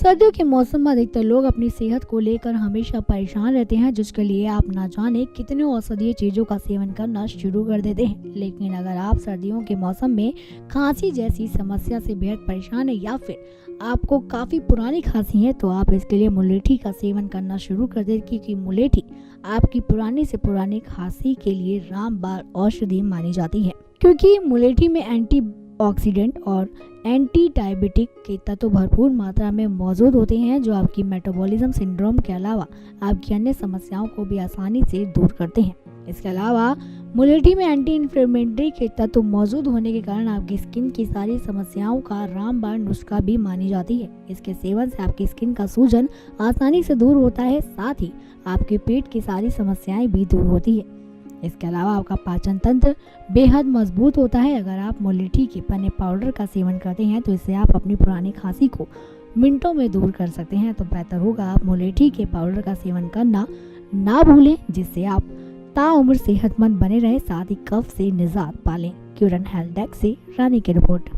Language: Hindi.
सर्दियों के मौसम में अधिकतर लोग अपनी सेहत को लेकर हमेशा परेशान रहते हैं, जिसके लिए आप ना जाने कितने औषधीय चीजों का सेवन करना शुरू कर देते हैं। लेकिन अगर आप सर्दियों के मौसम में खांसी जैसी समस्या से बेहद परेशान है या फिर आपको काफी पुरानी खांसी है, तो आप इसके लिए मुलेठी का सेवन करना शुरू कर दें, क्योंकि मुलेठी आपकी पुरानी से पुरानी खांसी के लिए रामबाण औषधि मानी जाती है। क्योंकि मुलेठी में एंटीऑक्सीडेंट और एंटी डायबिटिक के तत्व भरपूर मात्रा में मौजूद होते हैं, जो आपकी मेटाबॉलिज्म सिंड्रोम के अलावा आपकी अन्य समस्याओं को भी आसानी से दूर करते हैं। इसके अलावा मुलेठी में एंटी इन्फ्लेमेटरी के तत्व मौजूद होने के कारण आपकी स्किन की सारी समस्याओं का रामबाण नुस्खा भी मानी जाती है। इसके सेवन से आपकी स्किन का सूजन आसानी से दूर होता है, साथ ही आपके पेट की सारी समस्याएं भी दूर होती है। इसके अलावा आपका पाचन तंत्र बेहद मजबूत होता है। अगर आप मुलेठी के पन्ने पाउडर का सेवन करते हैं, तो इससे आप अपनी पुरानी खांसी को मिनटों में दूर कर सकते हैं। तो बेहतर होगा आप मुलेठी के पाउडर का सेवन करना ना भूलें, जिससे आप ताउम्र सेहतमंद बने रहे, साथ ही कफ से निजात पालें। क्यूरन हेल्थ डेस्क से रानी की रिपोर्ट।